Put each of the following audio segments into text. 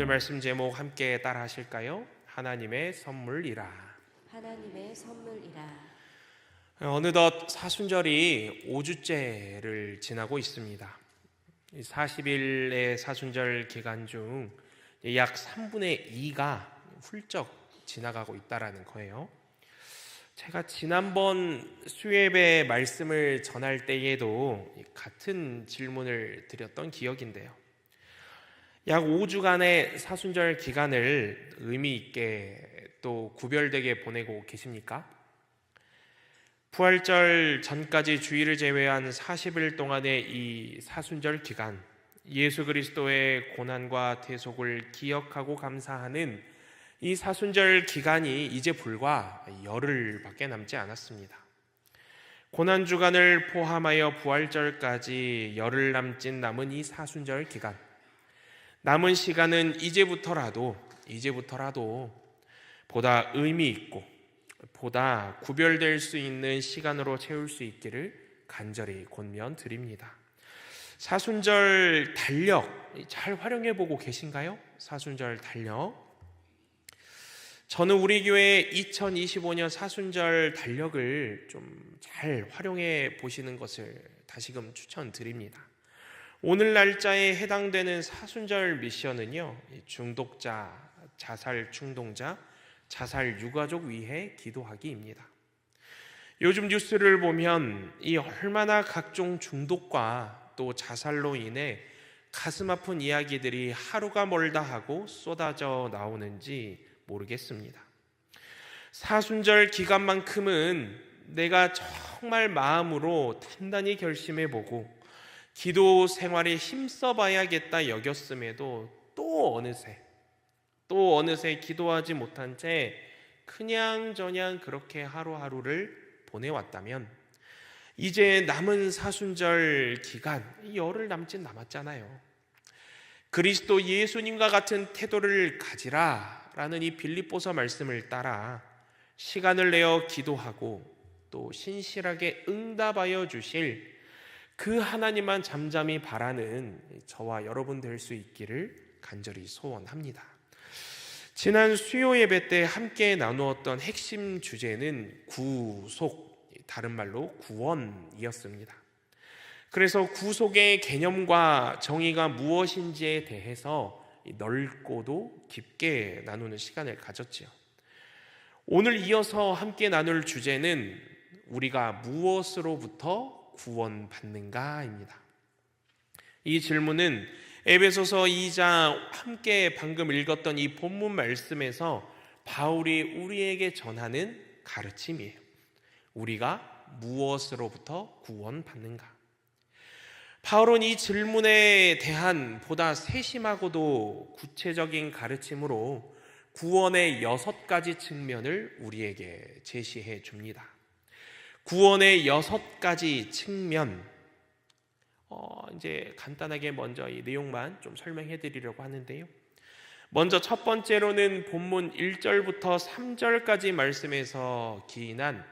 오늘 말씀 제목 함께 따라 하실까요? 하나님의 선물이라. 하나님의 선물이라. 어느덧 사순절이 5주째를 지나고 있습니다. 40일의 사순절 기간 중 약 3분의 2가 훌쩍 지나가고 있다라는 거예요. 제가 지난번 수요예배 말씀을 전할 때에도 같은 질문을 드렸던 기억인데요. 약 5주간의 사순절 기간을 의미 있게 또 구별되게 보내고 계십니까? 부활절 전까지 주일을 제외한 40일 동안의 이 사순절 기간, 예수 그리스도의 고난과 대속을 기억하고 감사하는 이 사순절 기간이 이제 불과 열흘밖에 남지 않았습니다. 고난주간을 포함하여 부활절까지 열흘 남짓 남은 이 사순절 기간, 남은 시간은 이제부터라도 보다 의미 있고 보다 구별될 수 있는 시간으로 채울 수 있기를 간절히 권면드립니다. 사순절 달력 잘 활용해보고 계신가요? 사순절 달력. 저는 우리 교회 2025년 사순절 달력을 좀 잘 활용해 보시는 것을 다시금 추천드립니다. 오늘 날짜에 해당되는 사순절 미션은요, 중독자, 자살 충동자, 자살 유가족 위해 기도하기입니다. 요즘 뉴스를 보면 이 얼마나 각종 중독과 또 자살로 인해 가슴 아픈 이야기들이 하루가 멀다 하고 쏟아져 나오는지 모르겠습니다. 사순절 기간만큼은 내가 정말 마음으로 단단히 결심해보고 기도 생활에 힘써봐야겠다 여겼음에도 또 어느새 기도하지 못한 채 그냥저냥 그렇게 하루하루를 보내왔다면 이제 남은 사순절 기간, 열흘 남짓 남았잖아요. 그리스도 예수님과 같은 태도를 가지라 라는 이 빌립보서 말씀을 따라 시간을 내어 기도하고 또 신실하게 응답하여 주실 그 하나님만 잠잠히 바라는 저와 여러분 될 수 있기를 간절히 소원합니다. 지난 수요 예배 때 함께 나누었던 핵심 주제는 구속, 다른 말로 구원이었습니다. 그래서 구속의 개념과 정의가 무엇인지에 대해서 넓고도 깊게 나누는 시간을 가졌지요. 오늘 이어서 함께 나눌 주제는 우리가 무엇으로부터 구원받는가입니다. 이 질문은 에베소서 2장 함께 방금 읽었던 이 본문 말씀에서 바울이 우리에게 전하는 가르침이에요. 우리가 무엇으로부터 구원받는가? 바울은 이 질문에 대한 보다 세심하고도 구체적인 가르침으로 구원의 6가지 측면을 우리에게 제시해 줍니다. 구원의 6가지 측면, 이제 간단하게 먼저 이 내용만 좀 설명해 드리려고 하는데요. 먼저 첫 번째로는 본문 1절부터 3절까지 말씀에서 기인한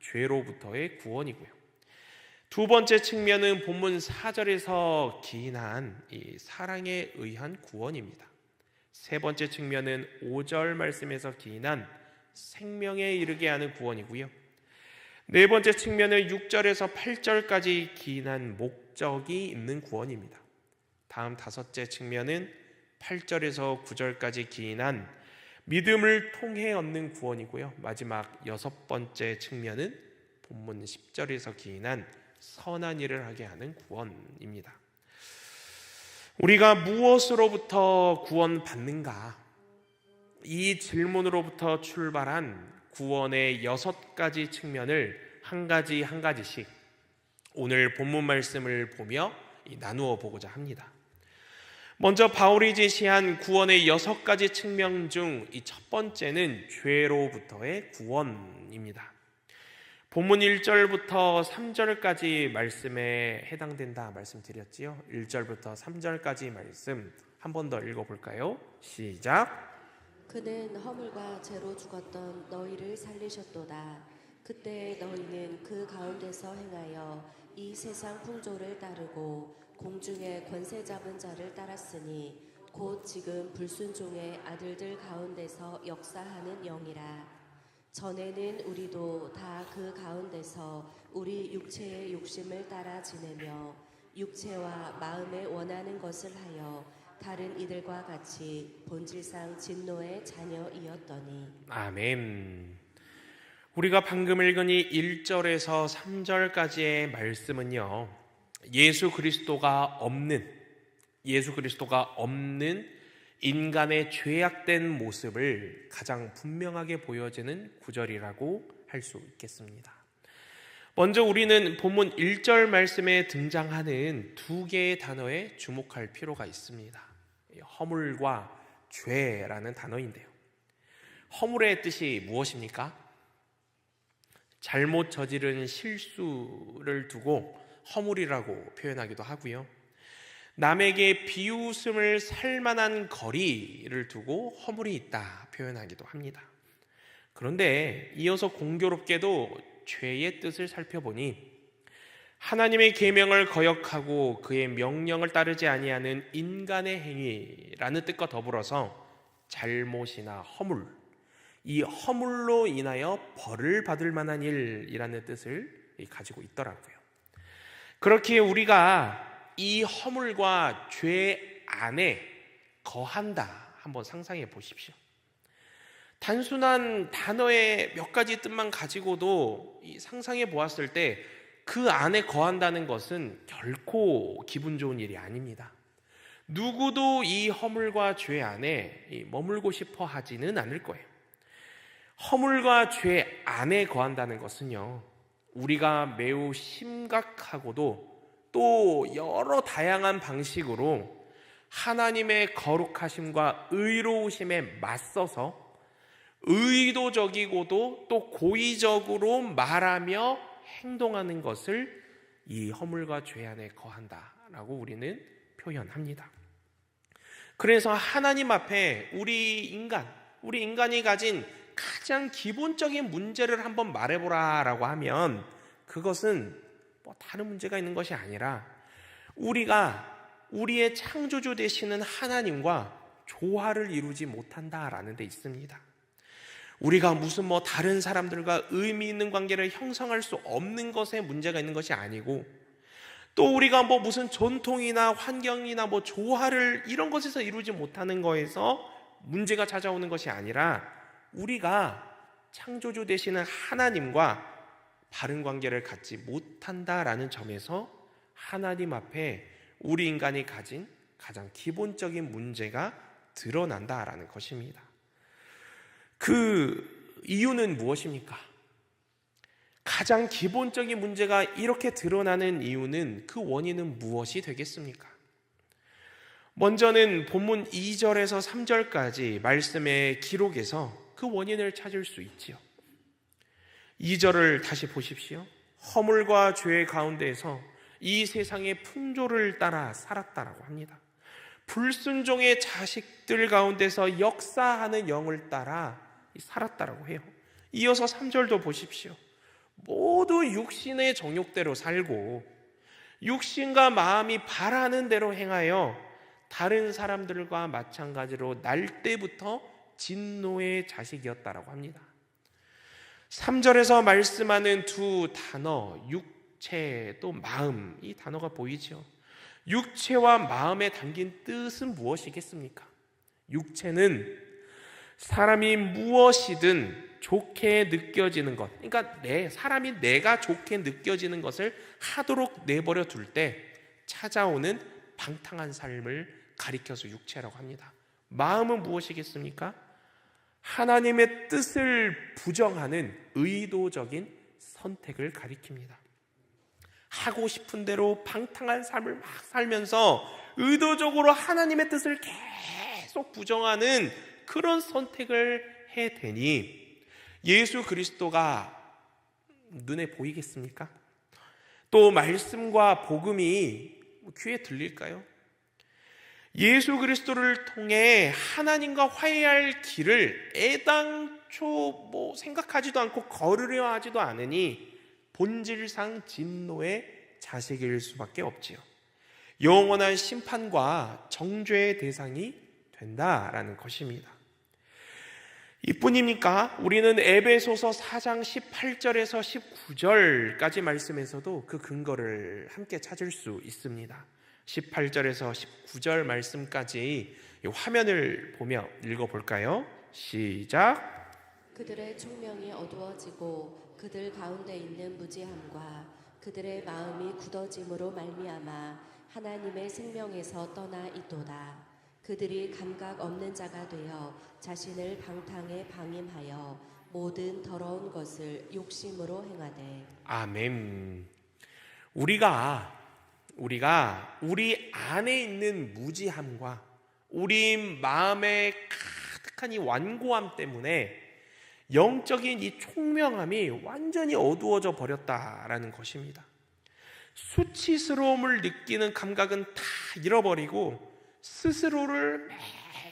죄로부터의 구원이고요. 두 번째 측면은 본문 4절에서 기인한 이 사랑에 의한 구원입니다. 세 번째 측면은 5절 말씀에서 기인한 생명에 이르게 하는 구원이고요. 네 번째 측면은 6절에서 8절까지 기인한 목적이 있는 구원입니다. 다음 다섯째 측면은 8절에서 9절까지 기인한 믿음을 통해 얻는 구원이고요. 마지막 여섯 번째 측면은 본문 10절에서 기인한 선한 일을 하게 하는 구원입니다. 우리가 무엇으로부터 구원받는가? 이 질문으로부터 출발한 구원의 6가지 측면을 한 가지씩 오늘 본문 말씀을 보며 나누어 보고자 합니다. 먼저 바울이 제시한 구원의 6가지 측면 중 이 첫 번째는 죄로부터의 구원입니다. 본문 1절부터 3절까지 말씀에 해당된다 말씀드렸지요. 1절부터 3절까지 말씀 한 번 더 읽어볼까요? 시작. 그는 허물과 죄로 죽었던 너희를 살리셨도다. 그때 너희는 그 가운데서 행하여 이 세상 풍조를 따르고 공중의 권세 잡은 자를 따랐으니 곧 지금 불순종의 아들들 가운데서 역사하는 영이라. 전에는 우리도 다 그 가운데서 우리 육체의 욕심을 따라 지내며 육체와 마음에 원하는 것을 하여 다른 이들과 같이 본질상 진노의 자녀이었더니. 아멘. 우리가 방금 읽은 이 1절에서 3절까지의 말씀은요, 예수 그리스도가 없는 인간의 죄악된 모습을 가장 분명하게 보여주는 구절이라고 할 수 있겠습니다. 먼저 우리는 본문 1절 말씀에 등장하는 두 개의 단어에 주목할 필요가 있습니다. 허물과 죄라는 단어인데요. 허물의 뜻이 무엇입니까? 잘못 저지른 실수를 두고 허물이라고 표현하기도 하고요. 남에게 비웃음을 살 만한 거리를 두고 허물이 있다 표현하기도 합니다. 그런데 이어서 공교롭게도 죄의 뜻을 살펴보니 하나님의 계명을 거역하고 그의 명령을 따르지 아니하는 인간의 행위라는 뜻과 더불어서 잘못이나 허물, 이 허물로 인하여 벌을 받을 만한 일이라는 뜻을 가지고 있더라고요. 그렇기에 우리가 이 허물과 죄 안에 거한다 한번 상상해 보십시오. 단순한 단어의 몇 가지 뜻만 가지고도 상상해 보았을 때 그 안에 거한다는 것은 결코 기분 좋은 일이 아닙니다. 누구도 이 허물과 죄 안에 머물고 싶어 하지는 않을 거예요. 허물과 죄 안에 거한다는 것은요, 우리가 매우 심각하고도 또 여러 다양한 방식으로 하나님의 거룩하심과 의로우심에 맞서서 의도적이고도 또 고의적으로 말하며 행동하는 것을 이 허물과 죄 안에 거한다라고 우리는 표현합니다. 그래서 하나님 앞에 우리 인간이 가진 가장 기본적인 문제를 한번 말해보라라고 하면 그것은 다른 문제가 있는 것이 아니라 우리가 우리의 창조주 되시는 하나님과 조화를 이루지 못한다라는 데 있습니다. 우리가 무슨 다른 사람들과 의미 있는 관계를 형성할 수 없는 것에 문제가 있는 것이 아니고, 또 우리가 무슨 전통이나 환경이나 조화를 이런 것에서 이루지 못하는 거에서 문제가 찾아오는 것이 아니라 우리가 창조주 되시는 하나님과 바른 관계를 갖지 못한다라는 점에서 하나님 앞에 우리 인간이 가진 가장 기본적인 문제가 드러난다라는 것입니다. 그 이유는 무엇입니까? 가장 기본적인 문제가 이렇게 드러나는 이유는, 그 원인은 무엇이 되겠습니까? 먼저는 본문 2절에서 3절까지 말씀의 기록에서 그 원인을 찾을 수 있지요. 2절을 다시 보십시오. 허물과 죄 가운데에서 이 세상의 풍조를 따라 살았다라고 합니다. 불순종의 자식들 가운데서 역사하는 영을 따라 살았다라고 해요. 이어서 3절도 보십시오. 모두 육신의 정욕대로 살고 육신과 마음이 바라는 대로 행하여 다른 사람들과 마찬가지로 날 때부터 진노의 자식이었다라고 합니다. 3절에서 말씀하는 두 단어, 육체 또 마음, 이 단어가 보이죠. 육체와 마음에 담긴 뜻은 무엇이겠습니까? 육체는 사람이 무엇이든 좋게 느껴지는 것, 그러니까 사람이 내가 좋게 느껴지는 것을 하도록 내버려 둘 때 찾아오는 방탕한 삶을 가리켜서 육체라고 합니다. 마음은 무엇이겠습니까? 하나님의 뜻을 부정하는 의도적인 선택을 가리킵니다. 하고 싶은 대로 방탕한 삶을 막 살면서 의도적으로 하나님의 뜻을 계속 부정하는 그런 선택을 해대니 예수 그리스도가 눈에 보이겠습니까? 또 말씀과 복음이 귀에 들릴까요? 예수 그리스도를 통해 하나님과 화해할 길을 애당초 생각하지도 않고 걸으려 하지도 않으니 본질상 진노의 자식일 수밖에 없지요. 영원한 심판과 정죄의 대상이 된다라는 것입니다. 이뿐입니까? 우리는 에베소서 4장 18절에서 19절까지 말씀에서도 그 근거를 함께 찾을 수 있습니다. 18절에서 19절 말씀까지 화면을 보며 읽어볼까요? 시작. 그들의 총명이 어두워지고 그들 가운데 있는 무지함과 그들의 마음이 굳어짐으로 말미암아 하나님의 생명에서 떠나 있도다. 그들이 감각 없는 자가 되어 자신을 방탕에 방임하여 모든 더러운 것을 욕심으로 행하되. 아멘. 우리가 우리 안에 있는 무지함과 우리 마음의 가득한 이 완고함 때문에 영적인 이 총명함이 완전히 어두워져 버렸다라는 것입니다. 수치스러움을 느끼는 감각은 다 잃어버리고 스스로를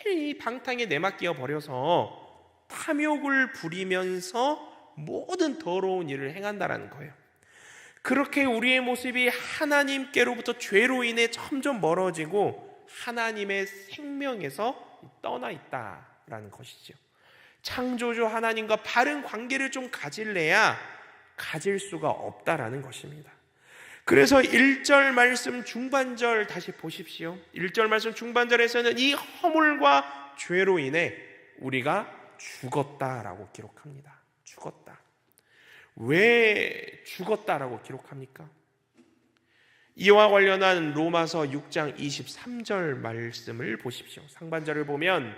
매일 방탕에 내맡겨 버려서 탐욕을 부리면서 모든 더러운 일을 행한다라는 거예요. 그렇게 우리의 모습이 하나님께로부터 죄로 인해 점점 멀어지고 하나님의 생명에서 떠나 있다라는 것이죠. 창조주 하나님과 바른 관계를 좀 가질래야 가질 수가 없다라는 것입니다. 그래서 1절 말씀 중반절 다시 보십시오. 1절 말씀 중반절에서는 이 허물과 죄로 인해 우리가 죽었다라고 기록합니다. 죽었다. 왜 죽었다라고 기록합니까? 이와 관련한 로마서 6장 23절 말씀을 보십시오. 상반절을 보면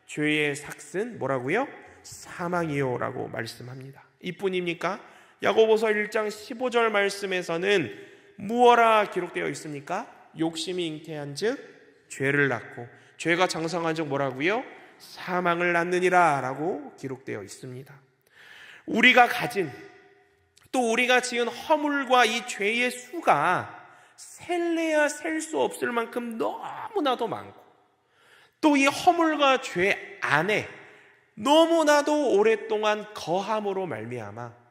죄의 삭은 뭐라고요? 사망이요 라고 말씀합니다. 이뿐입니까? 야고보서 1장 15절 말씀에서는 무엇라 기록되어 있습니까? 욕심이 잉태한 즉 죄를 낳고 죄가 장성한 즉 뭐라고요? 사망을 낳느니라 라고 기록되어 있습니다. 우리가 가진 또 우리가 지은 허물과 이 죄의 수가 셀래야 셀 수 없을 만큼 너무나도 많고 또 이 허물과 죄 안에 너무나도 오랫동안 거함으로 말미암아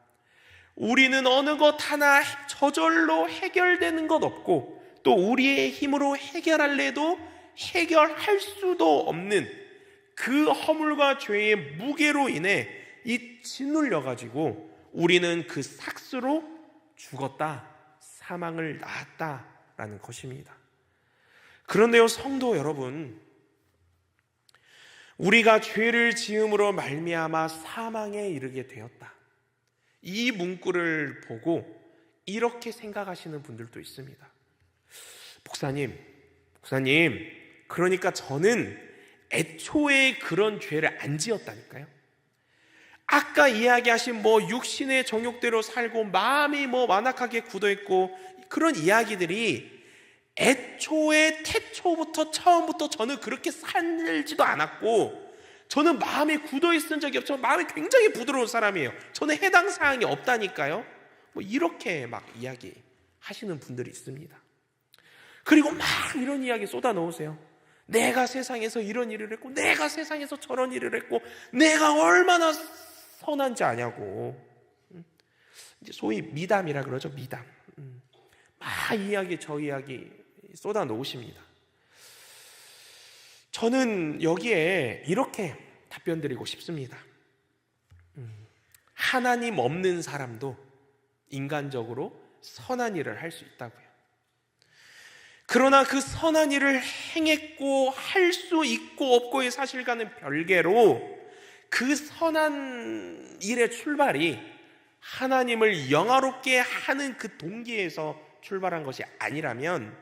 우리는 어느 것 하나 저절로 해결되는 것 없고 또 우리의 힘으로 해결할래도 해결할 수도 없는 그 허물과 죄의 무게로 인해 이 짓눌려 가지고 우리는 그 삭스로 죽었다, 사망을 낳았다라는 것입니다. 그런데요, 성도 여러분, 우리가 죄를 지음으로 말미암아 사망에 이르게 되었다. 이 문구를 보고 이렇게 생각하시는 분들도 있습니다. 목사님, 그러니까 저는 애초에 그런 죄를 안 지었다니까요. 아까 이야기하신 육신의 정욕대로 살고 마음이 완악하게 굳어있고 그런 이야기들이 애초에 태초부터 처음부터 저는 그렇게 살지도 않았고 저는 마음이 굳어있은 적이 없죠. 마음이 굉장히 부드러운 사람이에요. 저는 해당 사항이 없다니까요. 이렇게 막 이야기하시는 분들이 있습니다. 그리고 막 이런 이야기 쏟아 넣으세요. 내가 세상에서 이런 일을 했고 내가 세상에서 저런 일을 했고 내가 얼마나 선한지 아냐고. 이제 소위 미담이라 그러죠. 미담. 막 이야기 저 이야기 쏟아 놓으십니다. 저는 여기에 이렇게 답변 드리고 싶습니다. 하나님 없는 사람도 인간적으로 선한 일을 할 수 있다고요. 그러나 그 선한 일을 행했고 할 수 있고 없고의 사실과는 별개로 그 선한 일의 출발이 하나님을 영화롭게 하는 그 동기에서 출발한 것이 아니라면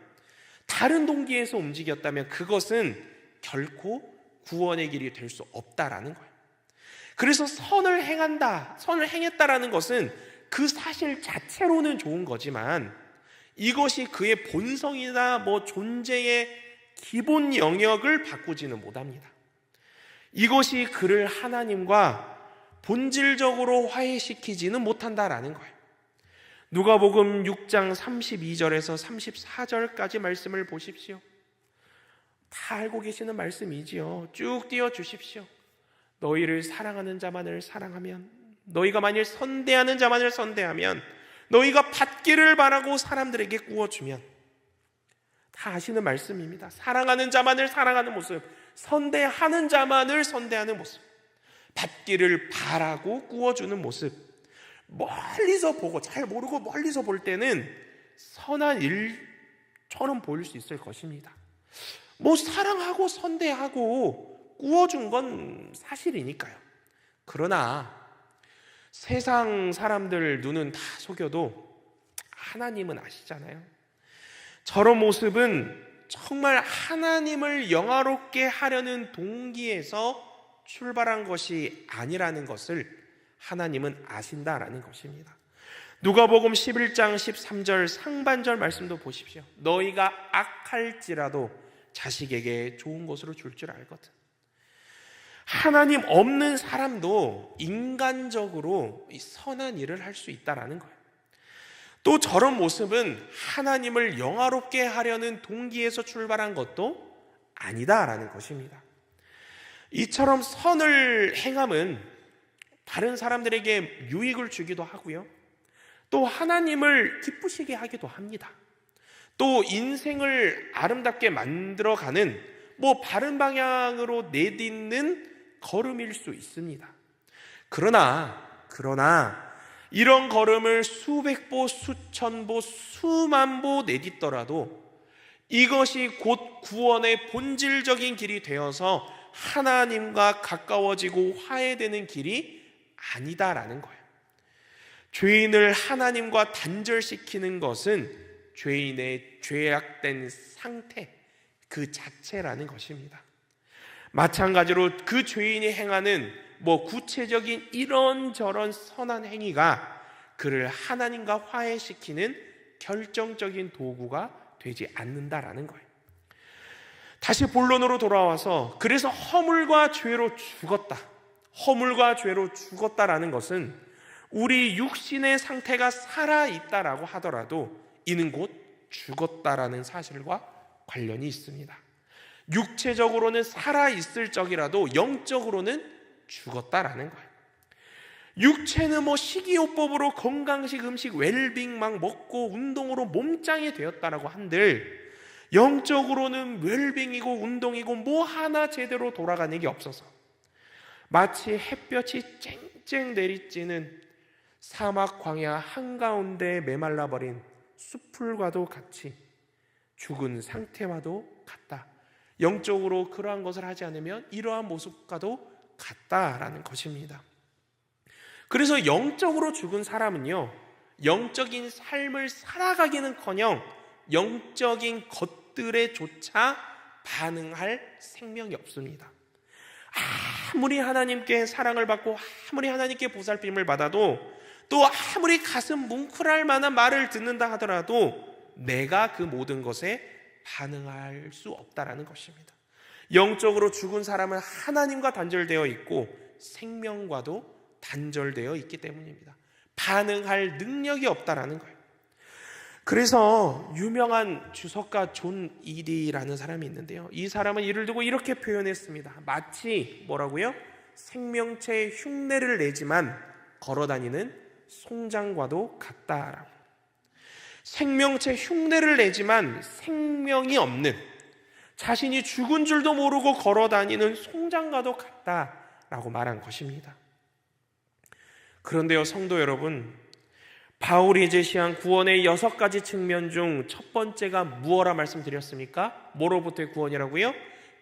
다른 동기에서 움직였다면 그것은 결코 구원의 길이 될 수 없다라는 거예요. 그래서 선을 행했다라는 것은 그 사실 자체로는 좋은 거지만 이것이 그의 본성이나 존재의 기본 영역을 바꾸지는 못합니다. 이것이 그를 하나님과 본질적으로 화해시키지는 못한다라는 거예요. 누가복음 6장 32절에서 34절까지 말씀을 보십시오. 다 알고 계시는 말씀이지요. 쭉 띄워주십시오. 너희를 사랑하는 자만을 사랑하면, 너희가 만일 선대하는 자만을 선대하면, 너희가 받기를 바라고 사람들에게 구워주면 다 아시는 말씀입니다. 사랑하는 자만을 사랑하는 모습, 선대하는 자만을 선대하는 모습, 밟기를 바라고 구워주는 모습, 멀리서 보고, 잘 모르고 멀리서 볼 때는 선한 일처럼 보일 수 있을 것입니다. 사랑하고 선대하고 구워준 건 사실이니까요. 그러나 세상 사람들 눈은 다 속여도 하나님은 아시잖아요. 저런 모습은 정말 하나님을 영화롭게 하려는 동기에서 출발한 것이 아니라는 것을 하나님은 아신다라는 것입니다. 누가복음 11장 13절 상반절 말씀도 보십시오. 너희가 악할지라도 자식에게 좋은 것으로 줄 줄 알거든. 하나님 없는 사람도 인간적으로 선한 일을 할 수 있다라는 거예요. 또 저런 모습은 하나님을 영화롭게 하려는 동기에서 출발한 것도 아니다라는 것입니다. 이처럼 선을 행함은 다른 사람들에게 유익을 주기도 하고요, 또 하나님을 기쁘시게 하기도 합니다. 또 인생을 아름답게 만들어가는 바른 방향으로 내딛는 걸음일 수 있습니다. 그러나 이런 걸음을 수백 보, 수천 보, 수만 보 내딛더라도 이것이 곧 구원의 본질적인 길이 되어서 하나님과 가까워지고 화해되는 길이 아니다라는 거예요. 죄인을 하나님과 단절시키는 것은 죄인의 죄악된 상태 그 자체라는 것입니다. 마찬가지로 그 죄인이 행하는 구체적인 이런저런 선한 행위가 그를 하나님과 화해시키는 결정적인 도구가 되지 않는다라는 거예요. 다시 본론으로 돌아와서, 그래서 허물과 죄로 죽었다라는 것은 우리 육신의 상태가 살아있다라고 하더라도 이는 곧 죽었다라는 사실과 관련이 있습니다. 육체적으로는 살아있을 적이라도 영적으로는 죽었다라는 거예요. 육체는 식이요법으로 건강식 음식 웰빙 막 먹고 운동으로 몸짱이 되었다라고 한들 영적으로는 웰빙이고 운동이고 하나 제대로 돌아가는 게 없어서 마치 햇볕이 쨍쨍 내리쬐는 사막 광야 한가운데 메말라버린 숲풀과도 같이 죽은 상태와도 같다. 영적으로 그러한 것을 하지 않으면 이러한 모습과도 같다라는 것입니다. 그래서 영적으로 죽은 사람은요, 영적인 삶을 살아가기는커녕 영적인 것들에 조차 반응할 생명이 없습니다. 아무리 하나님께 사랑을 받고 아무리 하나님께 보살핌을 받아도 또 아무리 가슴 뭉클할 만한 말을 듣는다 하더라도 내가 그 모든 것에 반응할 수 없다라는 것입니다. 영적으로 죽은 사람은 하나님과 단절되어 있고 생명과도 단절되어 있기 때문입니다. 반응할 능력이 없다라는 거예요. 그래서 유명한 주석가 존 이디라는 사람이 있는데요, 이 사람은 이를 두고 이렇게 표현했습니다. 마치 뭐라고요? 생명체의 흉내를 내지만 걸어다니는 송장과도 같다라고. 생명체 흉내를 내지만 생명이 없는, 자신이 죽은 줄도 모르고 걸어다니는 송장과도 같다라고 말한 것입니다. 그런데요, 성도 여러분, 바울이 제시한 구원의 6가지 측면 중 첫 번째가 무엇라 말씀드렸습니까? 뭐로부터의 구원이라고요?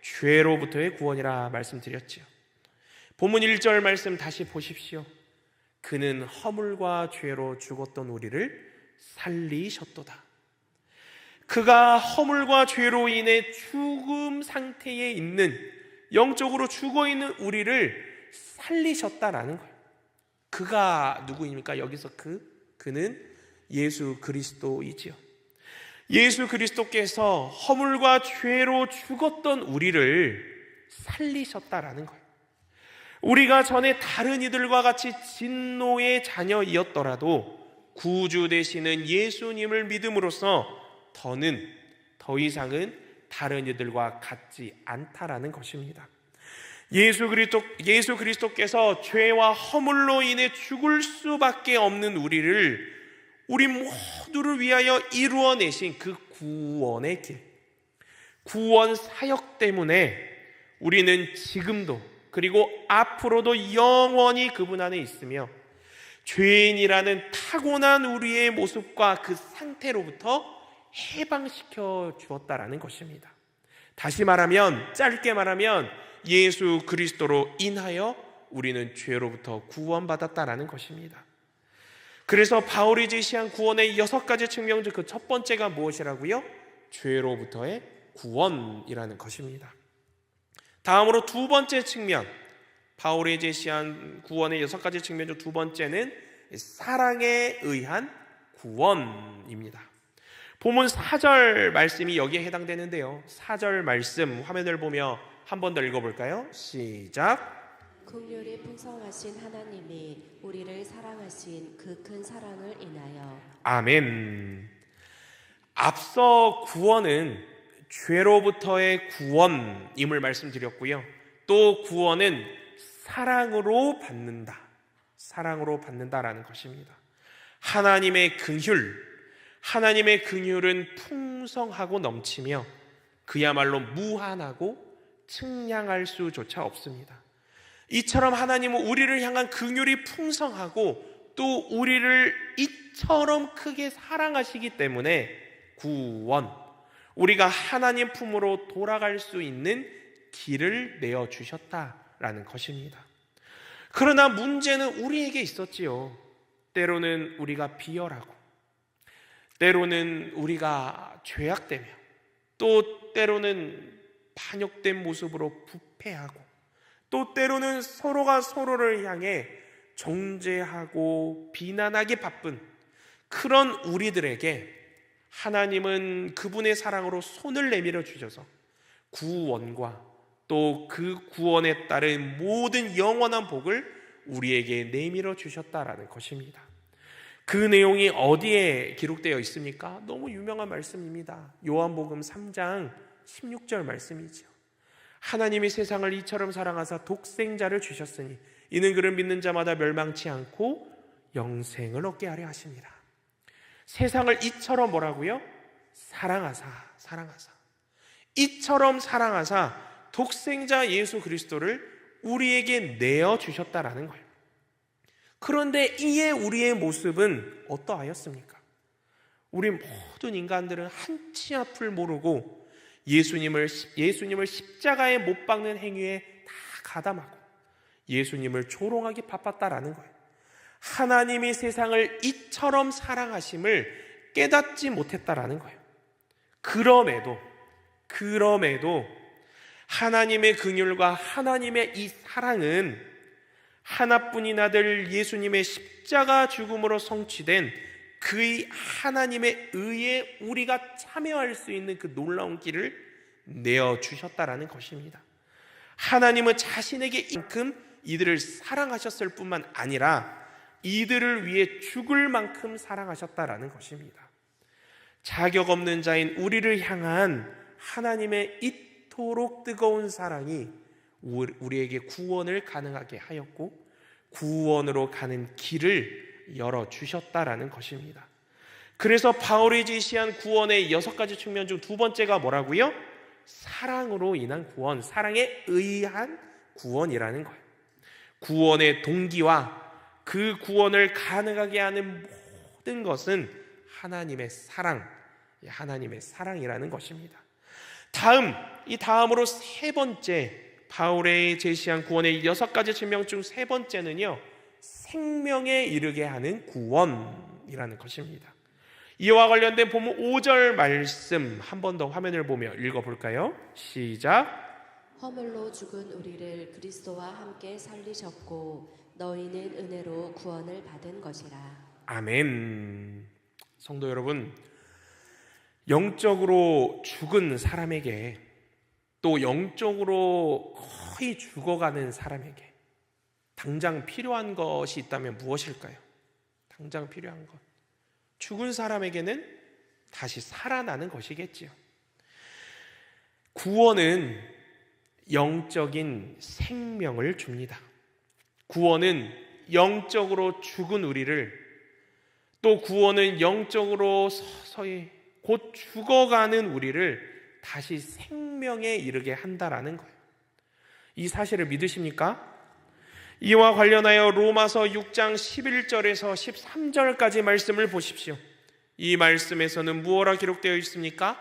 죄로부터의 구원이라 말씀드렸지요. 본문 1절 말씀 다시 보십시오. 그는 허물과 죄로 죽었던 우리를 살리셨도다. 그가 허물과 죄로 인해 죽음 상태에 있는, 영적으로 죽어있는 우리를 살리셨다라는 거예요. 그가 누구입니까? 여기서 그는 예수 그리스도이지요. 예수 그리스도께서 허물과 죄로 죽었던 우리를 살리셨다라는 거예요. 우리가 전에 다른 이들과 같이 진노의 자녀이었더라도 구주 되시는 예수님을 믿음으로써 더 이상은 다른 이들과 같지 않다라는 것입니다. 예수 그리스도께서 죄와 허물로 인해 죽을 수밖에 없는 우리 모두를 위하여 이루어내신 그 구원의 길, 구원 사역 때문에 우리는 지금도 그리고 앞으로도 영원히 그분 안에 있으며 죄인이라는 타고난 우리의 모습과 그 상태로부터 해방시켜 주었다라는 것입니다. 다시 말하면, 짧게 말하면 예수 그리스도로 인하여 우리는 죄로부터 구원받았다라는 것입니다. 그래서 바울이 제시한 구원의 6가지 측면 중 그 첫 번째가 무엇이라고요? 죄로부터의 구원이라는 것입니다. 다음으로 두 번째 측면, 바울이 제시한 구원의 6가지 측면 중 두 번째는 사랑에 의한 구원입니다. 본문 4절 말씀이 여기에 해당되는데요. 4절 말씀 화면을 보며 한 번 더 읽어볼까요? 시작. 긍휼이 풍성하신 하나님이 우리를 사랑하신 그 큰 사랑을 인하여. 아멘. 앞서 구원은 죄로부터의 구원임을 말씀드렸고요. 또 구원은 사랑으로 받는다. 사랑으로 받는다라는 것입니다. 하나님의 긍휼은 풍성하고 넘치며 그야말로 무한하고 측량할 수조차 없습니다. 이처럼 하나님은 우리를 향한 긍휼이 풍성하고 또 우리를 이처럼 크게 사랑하시기 때문에 구원, 우리가 하나님 품으로 돌아갈 수 있는 길을 내어주셨다라는 것입니다. 그러나 문제는 우리에게 있었지요. 때로는 우리가 비열하고, 때로는 우리가 죄악되며, 또 때로는 반역된 모습으로 부패하고, 또 때로는 서로가 서로를 향해 정죄하고 비난하기 바쁜 그런 우리들에게 하나님은 그분의 사랑으로 손을 내밀어 주셔서 구원과 또 그 구원에 따른 모든 영원한 복을 우리에게 내밀어 주셨다라는 것입니다. 그 내용이 어디에 기록되어 있습니까? 너무 유명한 말씀입니다. 요한복음 3장 16절 말씀이죠. 하나님이 세상을 이처럼 사랑하사 독생자를 주셨으니 이는 그를 믿는 자마다 멸망치 않고 영생을 얻게 하려 하십니다. 세상을 이처럼 뭐라고요? 사랑하사 이처럼 사랑하사 독생자 예수 그리스도를 우리에게 내어주셨다라는 거예요. 그런데 이에 우리의 모습은 어떠하였습니까? 우리 모든 인간들은 한치 앞을 모르고 예수님을 십자가에 못 박는 행위에 다 가담하고 예수님을 조롱하기 바빴다라는 거예요. 하나님이 세상을 이처럼 사랑하심을 깨닫지 못했다라는 거예요. 그럼에도 하나님의 긍휼과 하나님의 이 사랑은 하나뿐인 아들 예수님의 십자가 죽음으로 성취된 그 하나님의 의에 우리가 참여할 수 있는 그 놀라운 길을 내어주셨다라는 것입니다. 하나님은 자신에게 이만큼 이들을 사랑하셨을 뿐만 아니라 이들을 위해 죽을 만큼 사랑하셨다라는 것입니다. 자격 없는 자인 우리를 향한 하나님의 이토록 뜨거운 사랑이 우리에게 구원을 가능하게 하였고 구원으로 가는 길을 열어주셨다라는 것입니다. 그래서 바울이 제시한 구원의 6가지 측면 중 두 번째가 뭐라고요? 사랑으로 인한 구원, 사랑에 의한 구원이라는 거예요. 구원의 동기와 그 구원을 가능하게 하는 모든 것은 하나님의 사랑이라는 것입니다. 다음으로 세 번째, 바울의 제시한 구원의 6가지 측면 중 세 번째는요, 생명에 이르게 하는 구원이라는 것입니다. 이와 관련된 본문 5절 말씀 한 번 더 화면을 보며 읽어볼까요? 시작. 허물로 죽은 우리를 그리스도와 함께 살리셨고 너희는 은혜로 구원을 받은 것이라. 아멘. 성도 여러분, 영적으로 죽은 사람에게 또 영적으로 거의 죽어가는 사람에게 당장 필요한 것이 있다면 무엇일까요? 당장 필요한 것, 죽은 사람에게는 다시 살아나는 것이겠지요. 구원은 영적인 생명을 줍니다. 구원은 영적으로 죽은 우리를, 또 구원은 영적으로 서서히 곧 죽어가는 우리를 다시 생명에 이르게 한다라는 거예요. 이 사실을 믿으십니까? 이와 관련하여 로마서 6장 11절에서 13절까지 말씀을 보십시오. 이 말씀에서는 무엇라 기록되어 있습니까?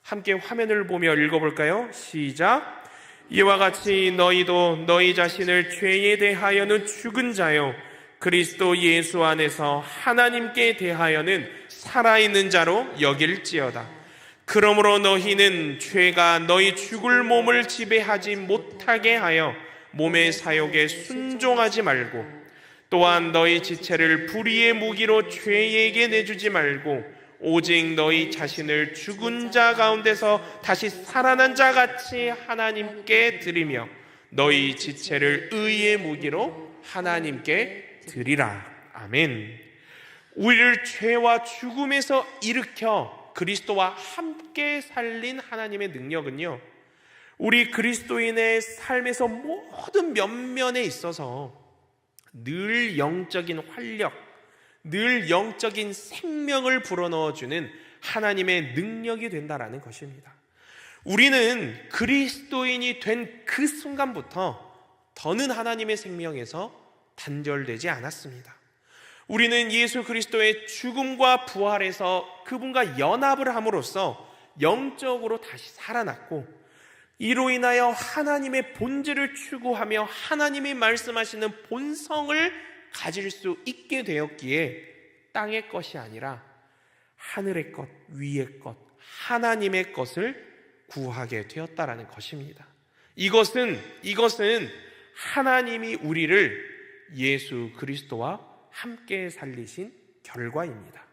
함께 화면을 보며 읽어볼까요? 시작. 이와 같이 너희도 너희 자신을 죄에 대하여는 죽은 자요 그리스도 예수 안에서 하나님께 대하여는 살아있는 자로 여길지어다. 그러므로 너희는 죄가 너희 죽을 몸을 지배하지 못하게 하여 몸의 사욕에 순종하지 말고, 또한 너희 지체를 불의의 무기로 죄에게 내주지 말고 오직 너희 자신을 죽은 자 가운데서 다시 살아난 자 같이 하나님께 드리며 너희 지체를 의의 무기로 하나님께 드리라. 아멘. 우리를 죄와 죽음에서 일으켜 그리스도와 함께 살린 하나님의 능력은요, 우리 그리스도인의 삶에서 모든 면면에 있어서 늘 영적인 활력, 늘 영적인 생명을 불어넣어주는 하나님의 능력이 된다라는 것입니다. 우리는 그리스도인이 된 그 순간부터 더는 하나님의 생명에서 단절되지 않았습니다. 우리는 예수 그리스도의 죽음과 부활에서 그분과 연합을 함으로써 영적으로 다시 살아났고, 이로 인하여 하나님의 본질을 추구하며 하나님이 말씀하시는 본성을 가질 수 있게 되었기에 땅의 것이 아니라 하늘의 것, 위의 것, 하나님의 것을 구하게 되었다라는 것입니다. 이것은 하나님이 우리를 예수 그리스도와 함께 살리신 결과입니다.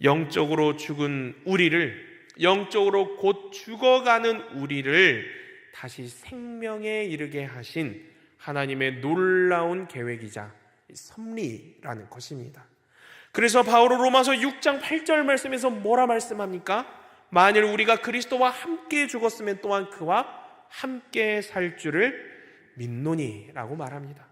영적으로 죽은 우리를, 영적으로 곧 죽어가는 우리를 다시 생명에 이르게 하신 하나님의 놀라운 계획이자 섭리라는 것입니다. 그래서 바울은 로마서 6장 8절 말씀에서 뭐라 말씀합니까? 만일 우리가 그리스도와 함께 죽었으면 또한 그와 함께 살 줄을 믿노니 라고 말합니다.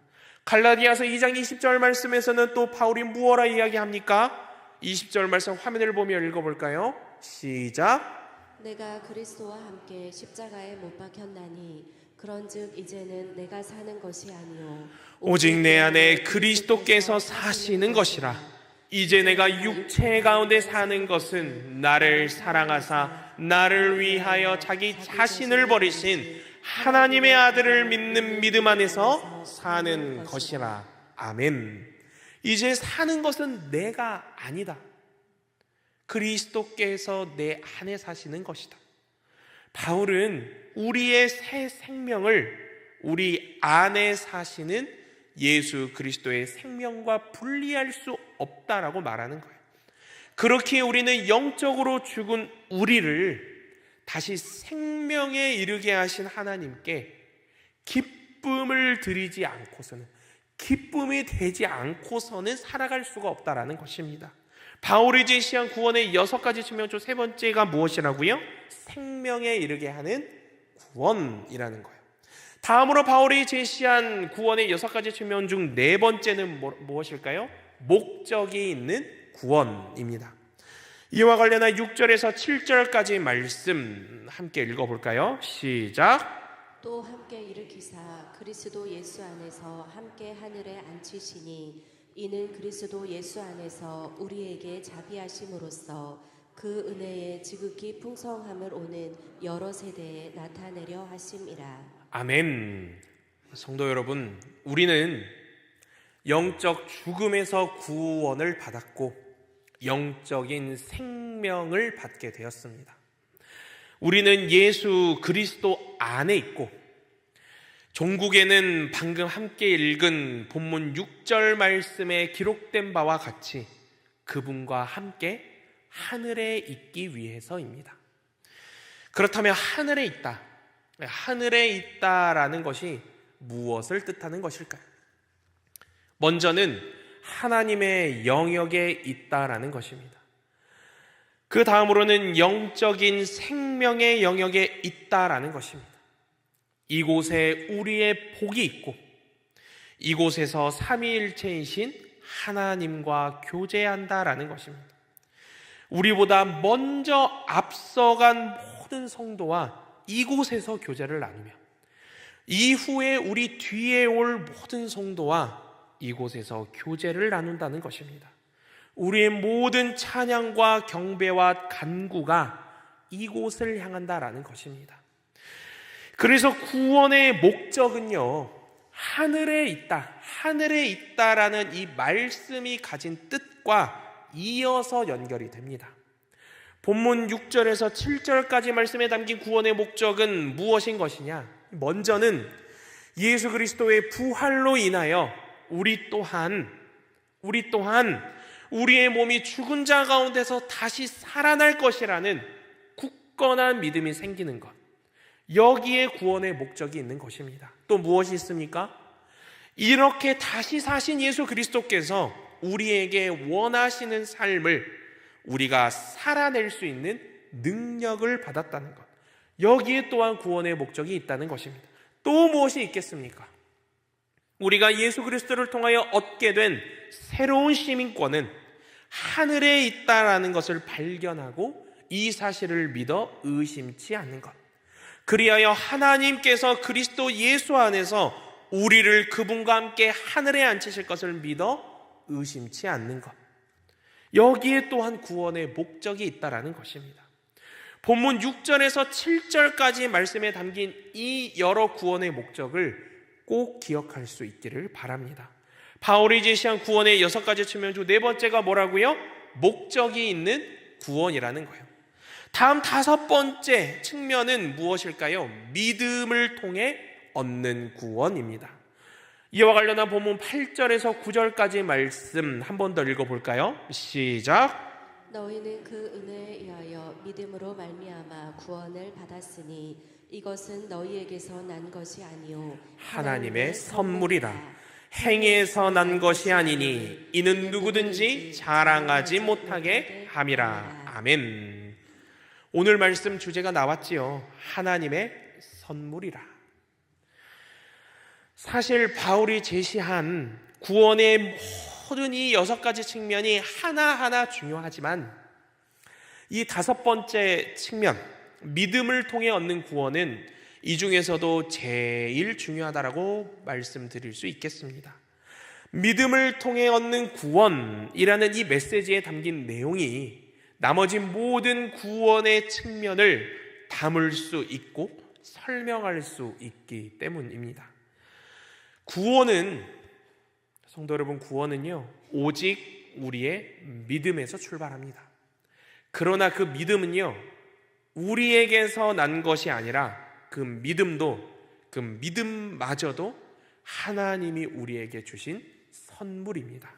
갈라디아서 2장 20절 말씀에서는 또 바울이 무엇라 이야기합니까? 20절 말씀 화면을 보며 읽어볼까요? 시작. 내가 그리스도와 함께 십자가에 못 박혔나니 그런즉 이제는 내가 사는 것이 아니요 오직 내 안에 그리스도께서 사시는 것이라. 이제 내가 육체 가운데 사는 것은 나를 사랑하사 나를 위하여 자기 자신을 버리신 하나님의 아들을 믿는 믿음 안에서 사는 것이라. 아멘. 이제 사는 것은 내가 아니다. 그리스도께서 내 안에 사시는 것이다. 바울은 우리의 새 생명을 우리 안에 사시는 예수 그리스도의 생명과 분리할 수 없다라고 말하는 거예요. 그렇게 우리는 영적으로 죽은 우리를 다시 생명에 이르게 하신 하나님께 기쁨을 드리지 않고서는, 기쁨이 되지 않고서는 살아갈 수가 없다라는 것입니다. 바울이 제시한 구원의 6가지 측면 중 3번째가 무엇이라고요? 생명에 이르게 하는 구원이라는 거예요. 다음으로 바울이 제시한 구원의 6가지 측면 중 4번째는 무엇일까요? 목적이 있는 구원입니다. 이와 관련한 6절에서 7절까지 말씀 함께 읽어볼까요? 시작. 또 함께 일으키사 그리스도 예수 안에서 함께 하늘에 앉히시니 이는 그리스도 예수 안에서 우리에게 자비하심으로써 그 은혜의 지극히 풍성함을 오는 여러 세대에 나타내려 하심이라. 아멘. 성도 여러분, 우리는 영적 죽음에서 구원을 받았고 영적인 생명을 받게 되었습니다. 우리는 예수 그리스도 안에 있고, 종국에는 방금 함께 읽은 본문 6절 말씀에 기록된 바와 같이 그분과 함께 하늘에 있기 위해서입니다. 그렇다면 하늘에 있다, 하늘에 있다라는 것이 무엇을 뜻하는 것일까요? 먼저는 하나님의 영역에 있다라는 것입니다. 그 다음으로는 영적인 생명의 영역에 있다라는 것입니다. 이곳에 우리의 복이 있고 이곳에서 삼위일체이신 하나님과 교제한다라는 것입니다. 우리보다 먼저 앞서간 모든 성도와 이곳에서 교제를 나누며 이후에 우리 뒤에 올 모든 성도와 이곳에서 교제를 나눈다는 것입니다. 우리의 모든 찬양과 경배와 간구가 이곳을 향한다라는 것입니다. 그래서 구원의 목적은요, 하늘에 있다라는 이 말씀이 가진 뜻과 이어서 연결이 됩니다. 본문 6절에서 7절까지 말씀에 담긴 구원의 목적은 무엇인 것이냐? 먼저는 예수 그리스도의 부활로 인하여 우리 또한 우리의 몸이 죽은 자 가운데서 다시 살아날 것이라는 굳건한 믿음이 생기는 것, 여기에 구원의 목적이 있는 것입니다. 또 무엇이 있습니까? 이렇게 다시 사신 예수 그리스도께서 우리에게 원하시는 삶을 우리가 살아낼 수 있는 능력을 받았다는 것, 여기에 또한 구원의 목적이 있다는 것입니다. 또 무엇이 있겠습니까? 우리가 예수 그리스도를 통하여 얻게 된 새로운 시민권은 하늘에 있다라는 것을 발견하고 이 사실을 믿어 의심치 않는 것, 그리하여 하나님께서 그리스도 예수 안에서 우리를 그분과 함께 하늘에 앉히실 것을 믿어 의심치 않는 것, 여기에 또한 구원의 목적이 있다라는 것입니다. 본문 6절에서 7절까지 말씀에 담긴 이 여러 구원의 목적을 꼭 기억할 수 있기를 바랍니다. 바울이 제시한 구원의 6가지 측면 중 네 번째가 뭐라고요? 목적이 있는 구원이라는 거예요. 다음 5번째 측면은 무엇일까요? 믿음을 통해 얻는 구원입니다. 이와 관련한 본문 8절에서 9절까지 말씀 한 번 더 읽어볼까요? 시작. 너희는 그 은혜에 의하여 믿음으로 말미암아 구원을 받았으니 이것은 너희에게서 난 것이 아니요 하나님의 선물이라. 행위에서 난 것이 아니니 이는 누구든지 자랑하지 못하게 함이라. 아멘. 오늘 말씀 주제가 나왔지요. 하나님의 선물이라. 사실 바울이 제시한 구원의 모든 이 6가지 측면이 하나하나 중요하지만 이 5번째 측면, 믿음을 통해 얻는 구원은 이 중에서도 제일 중요하다라고 말씀드릴 수 있겠습니다. 믿음을 통해 얻는 구원이라는 이 메시지에 담긴 내용이 나머지 모든 구원의 측면을 담을 수 있고 설명할 수 있기 때문입니다. 구원은, 성도 여러분, 구원은요 오직 우리의 믿음에서 출발합니다. 그러나 그 믿음은요 우리에게서 난 것이 아니라 그 믿음마저도 하나님이 우리에게 주신 선물입니다.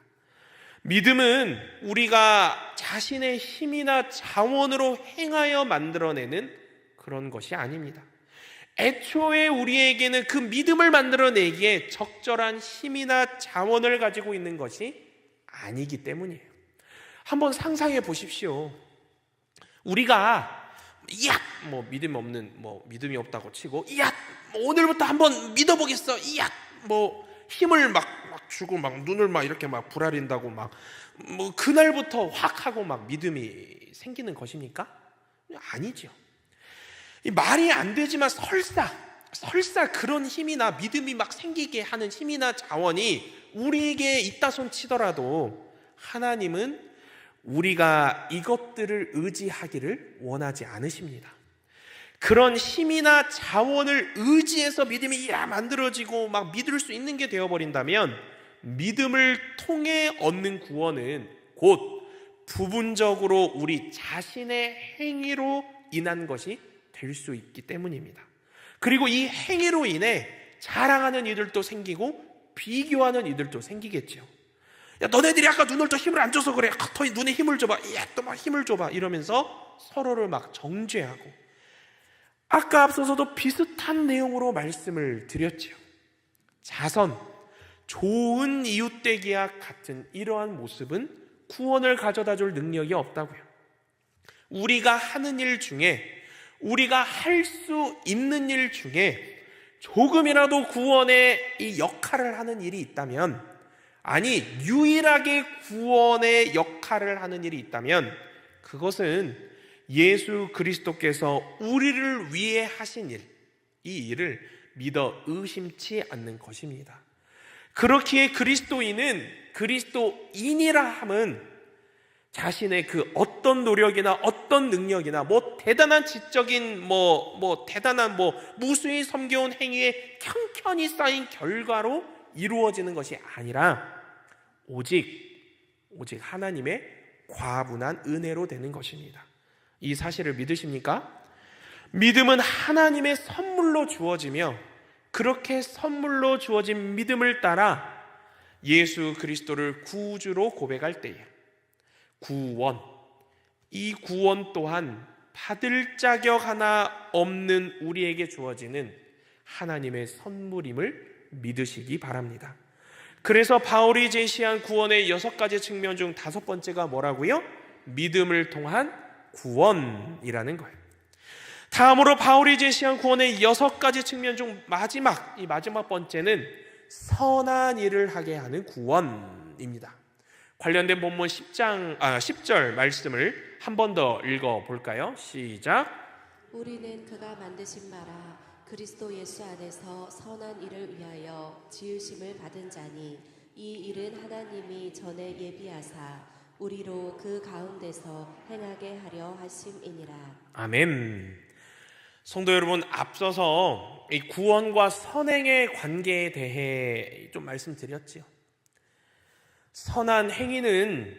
믿음은 우리가 자신의 힘이나 자원으로 행하여 만들어내는 그런 것이 아닙니다. 애초에 우리에게는 그 믿음을 만들어내기에 적절한 힘이나 자원을 가지고 있는 것이 아니기 때문이에요. 한번 상상해 보십시오. 우리가 믿음이 없다고 치고 오늘부터 한번 믿어보겠어. 힘을 막 주고 눈을 이렇게 부라린다고 그날부터 확 하고 믿음이 생기는 것입니까? 아니죠. 말이 안 되지만 설사 그런 힘이나 믿음이 생기게 하는 힘이나 자원이 우리에게 있다 손 치더라도 하나님은 우리가 이것들을 의지하기를 원하지 않으십니다. 그런 힘이나 자원을 의지해서 믿음이 만들어지고 믿을 수 있는 게 되어버린다면 믿음을 통해 얻는 구원은 곧 부분적으로 우리 자신의 행위로 인한 것이 될 수 있기 때문입니다. 그리고 이 행위로 인해 자랑하는 이들도 생기고 비교하는 이들도 생기겠죠. 야, 너네들이 아까 눈을 더 힘을 안 줘서 그래. 더 눈에 힘을 줘봐. 또 힘을 줘봐. 이러면서 서로를 정죄하고, 아까 앞서서도 비슷한 내용으로 말씀을 드렸죠. 자선, 좋은 이웃되기와 같은 이러한 모습은 구원을 가져다 줄 능력이 없다고요. 우리가 하는 일 중에, 우리가 할 수 있는 일 중에 조금이라도 구원의 이 역할을 하는 일이 있다면, 유일하게 구원의 역할을 하는 일이 있다면 그것은 예수 그리스도께서 우리를 위해 하신 일, 이 일을 믿어 의심치 않는 것입니다. 그렇기에 그리스도인이라 함은 자신의 그 어떤 노력이나 어떤 능력이나 대단한 지적인 대단한 무수히 섬겨온 행위에 켜켜이 쌓인 결과로 이루어지는 것이 아니라 오직 하나님의 과분한 은혜로 되는 것입니다. 이 사실을 믿으십니까? 믿음은 하나님의 선물로 주어지며 그렇게 선물로 주어진 믿음을 따라 예수 그리스도를 구주로 고백할 때에 이 구원 또한 받을 자격 하나 없는 우리에게 주어지는 하나님의 선물임을 믿으시기 바랍니다. 그래서 바울이 제시한 구원의 6가지 측면 중 5번째가 뭐라고요? 믿음을 통한 구원이라는 거예요. 다음으로 바울이 제시한 구원의 6가지 측면 중 마지막 번째는 선한 일을 하게 하는 구원입니다. 관련된 본문 10절 말씀을 한 번 더 읽어볼까요? 시작. 우리는 그가 만드신 바라 그리스도 예수 안에서 선한 일을 위하여 지으심을 받은 자니 이 일은 하나님이 전에 예비하사 우리로 그 가운데서 행하게 하려 하심이니라. 아멘. 성도 여러분, 앞서서 이 구원과 선행의 관계에 대해 좀 말씀드렸지요. 선한 행위는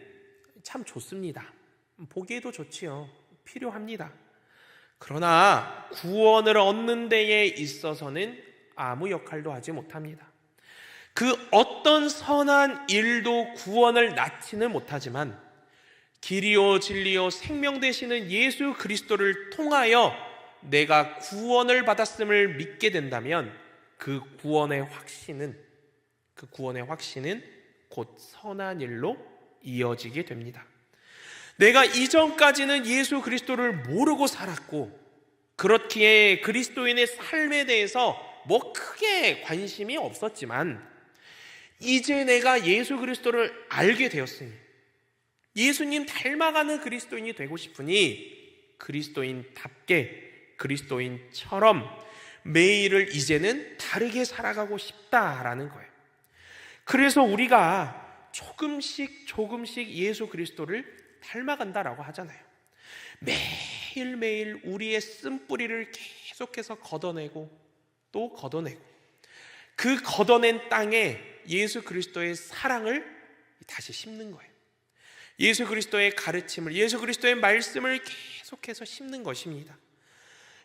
참 좋습니다. 보기에도 좋지요. 필요합니다. 그러나 구원을 얻는 데에 있어서는 아무 역할도 하지 못합니다. 그 어떤 선한 일도 구원을 낳지는 못하지만 길이요 진리요 생명 되시는 예수 그리스도를 통하여 내가 구원을 받았음을 믿게 된다면 그 구원의 확신은 곧 선한 일로 이어지게 됩니다. 내가 이전까지는 예수 그리스도를 모르고 살았고 그렇기에 그리스도인의 삶에 대해서 크게 관심이 없었지만 이제 내가 예수 그리스도를 알게 되었으니 예수님 닮아가는 그리스도인이 되고 싶으니 그리스도인처럼 매일을 이제는 다르게 살아가고 싶다라는 거예요. 그래서 우리가 조금씩 예수 그리스도를 닮아간다라고 하잖아요. 매일매일 우리의 쓴뿌리를 계속해서 걷어내고 또 걷어내고 그 걷어낸 땅에 예수 그리스도의 사랑을 다시 심는 거예요. 예수 그리스도의 가르침을, 예수 그리스도의 말씀을 계속해서 심는 것입니다.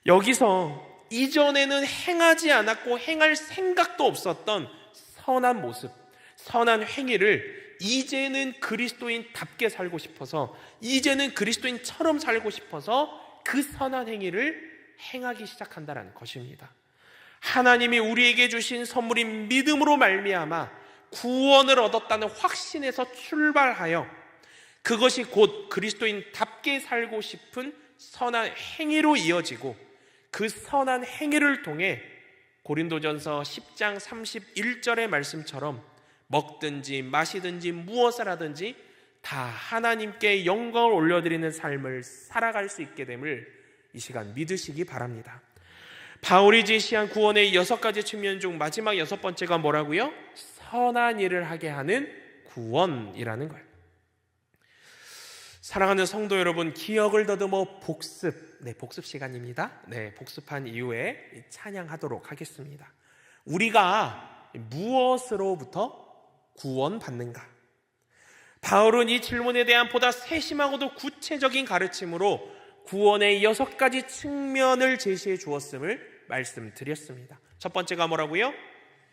여기서 이전에는 행하지 않았고 행할 생각도 없었던 선한 모습, 선한 행위를 이제는 그리스도인답게 살고 싶어서, 이제는 그리스도인처럼 살고 싶어서 그 선한 행위를 행하기 시작한다는 것입니다. 하나님이 우리에게 주신 선물인 믿음으로 말미암아 구원을 얻었다는 확신에서 출발하여 그것이 곧 그리스도인답게 살고 싶은 선한 행위로 이어지고 그 선한 행위를 통해 고린도전서 10장 31절의 말씀처럼 먹든지 마시든지 무엇을 하든지 다 하나님께 영광을 올려드리는 삶을 살아갈 수 있게 됨을 이 시간 믿으시기 바랍니다. 바울이 제시한 구원의 6가지 측면 중 마지막 6번째가 뭐라고요? 선한 일을 하게 하는 구원이라는 거예요. 사랑하는 성도 여러분, 기억을 더듬어 복습 시간입니다. 복습한 이후에 찬양하도록 하겠습니다. 우리가 무엇으로부터 구원받는가? 바울은 이 질문에 대한 보다 세심하고도 구체적인 가르침으로 구원의 6가지 측면을 제시해 주었음을 말씀드렸습니다. 첫 번째가 뭐라고요?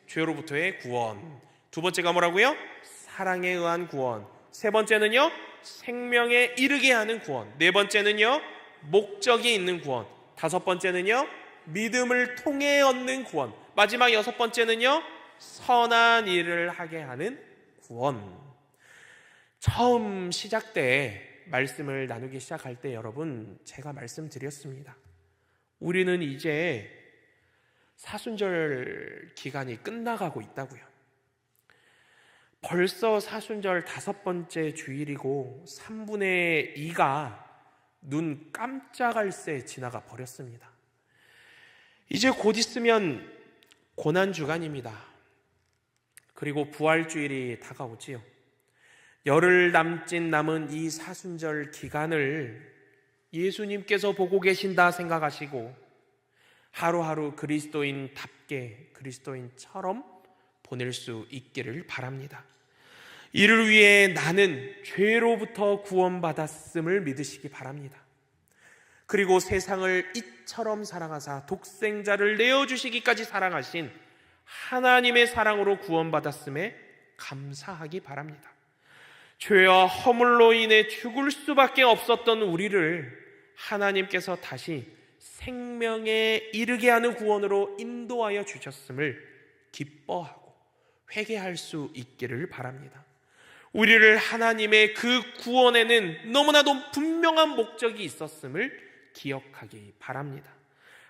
죄로부터의 구원. 두 번째가 뭐라고요? 사랑에 의한 구원. 세 번째는요? 생명에 이르게 하는 구원. 네 번째는요? 목적이 있는 구원. 다섯 번째는요? 믿음을 통해 얻는 구원. 마지막 6번째는요? 선한 일을 하게 하는 구원. 처음 시작 때 말씀을 나누기 시작할 때 여러분, 제가 말씀드렸습니다. 우리는 이제 사순절 기간이 끝나가고 있다고요. 벌써 사순절 5번째 주일이고 3분의 2가 눈 깜짝할 새 지나가 버렸습니다. 이제 곧 있으면 고난주간입니다. 그리고 부활주일이 다가오지요. 열흘 남짓 남은 이 사순절 기간을 예수님께서 보고 계신다 생각하시고 하루하루 그리스도인답게 그리스도인처럼 보낼 수 있기를 바랍니다. 이를 위해 나는 죄로부터 구원받았음을 믿으시기 바랍니다. 그리고 세상을 이처럼 사랑하사 독생자를 내어주시기까지 사랑하신 하나님의 사랑으로 구원받았음에 감사하기 바랍니다. 죄와 허물로 인해 죽을 수밖에 없었던 우리를 하나님께서 다시 생명에 이르게 하는 구원으로 인도하여 주셨음을 기뻐하고 회개할 수 있기를 바랍니다. 우리를 하나님의 그 구원에는 너무나도 분명한 목적이 있었음을 기억하기 바랍니다.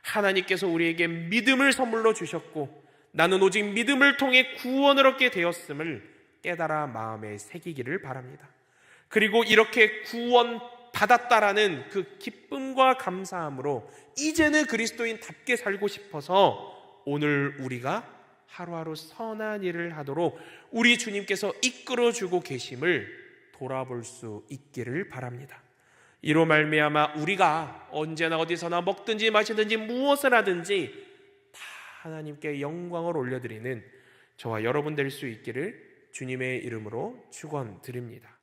하나님께서 우리에게 믿음을 선물로 주셨고 나는 오직 믿음을 통해 구원을 얻게 되었음을 깨달아 마음에 새기기를 바랍니다. 그리고 이렇게 구원받았다라는 그 기쁨과 감사함으로 이제는 그리스도인답게 살고 싶어서 오늘 우리가 하루하루 선한 일을 하도록 우리 주님께서 이끌어주고 계심을 돌아볼 수 있기를 바랍니다. 이로 말미암아 우리가 언제나 어디서나 먹든지 마시든지 무엇을 하든지 다 하나님께 영광을 올려드리는 저와 여러분 될 수 있기를 주님의 이름으로 축원드립니다.